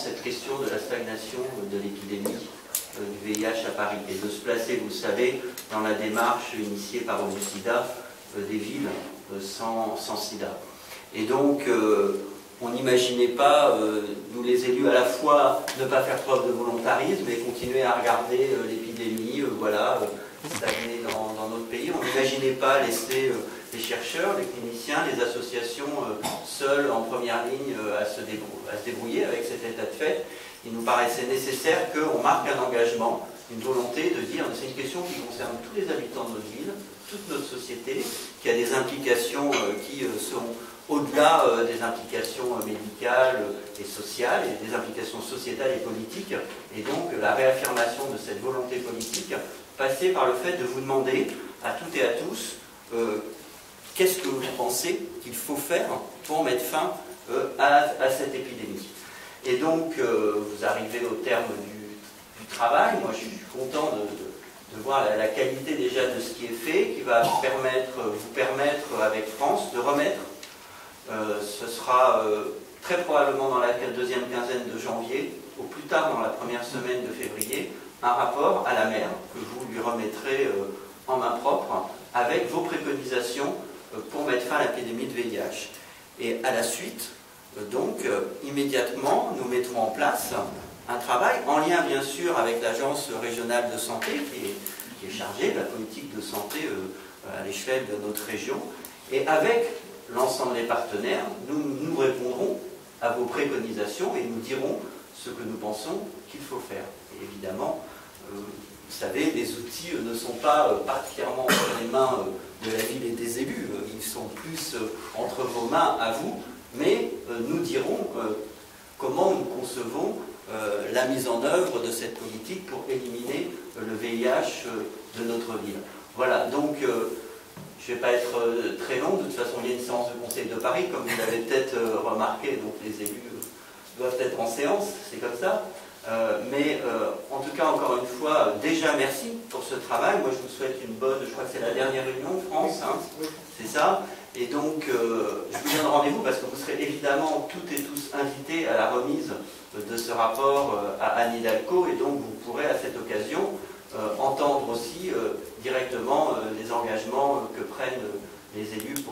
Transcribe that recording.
cette question de la stagnation de l'épidémie du VIH à Paris et de se placer, vous le savez, dans la démarche initiée par ONU-SIDA des villes sans sida. Et donc, on n'imaginait pas, nous les élus, à la fois ne pas faire preuve de volontarisme et continuer à regarder l'épidémie, voilà, stagner dans notre pays. On n'imaginait pas laisser les chercheurs, les cliniciens, les associations seuls en première ligne à se débrouiller avec cet état de fait. Il nous paraissait nécessaire qu'on marque un engagement, une volonté de dire c'est une question qui concerne tous les habitants de notre ville, toute notre société, qui a des implications qui sont au-delà des implications médicales et sociales, et des implications sociétales et politiques. Et donc la réaffirmation de cette volonté politique passait par le fait de vous demander à toutes et à tous qu'est-ce que vous pensez qu'il faut faire pour mettre fin à cette épidémie. Et donc, vous arrivez au terme du travail. Moi, je suis content de voir la qualité déjà de ce qui est fait, qui va vous permettre, avec France, de remettre, ce sera très probablement dans la deuxième quinzaine de janvier, au plus tard dans la première semaine de février, un rapport à la maire que vous lui remettrez en main propre, avec vos préconisations pour mettre fin à l'épidémie de VIH. Et à la suite, donc, immédiatement, nous mettrons en place un travail en lien, bien sûr, avec l'Agence régionale de santé, qui est chargée de la politique de santé à l'échelle de notre région. Et avec l'ensemble des partenaires, nous répondrons à vos préconisations et nous dirons ce que nous pensons qu'il faut faire. Et évidemment, vous savez, les outils ne sont pas particulièrement entre les mains de la ville et des élus, ils sont plus entre vos mains à vous, mais nous dirons comment nous concevons la mise en œuvre de cette politique pour éliminer le VIH de notre ville. Voilà, donc je ne vais pas être très long, de toute façon il y a une séance de Conseil de Paris, comme vous l'avez peut-être remarqué, donc les élus doivent être en séance, c'est comme ça. Mais en tout cas, encore une fois, déjà merci pour ce travail. Moi je vous souhaite une bonne, je crois que c'est la dernière réunion France, hein, c'est ça. Et donc, je vous donne rendez-vous parce que vous serez évidemment toutes et tous invités à la remise de ce rapport à Anne Hidalgo, et donc vous pourrez à cette occasion entendre aussi directement les engagements que prennent les élus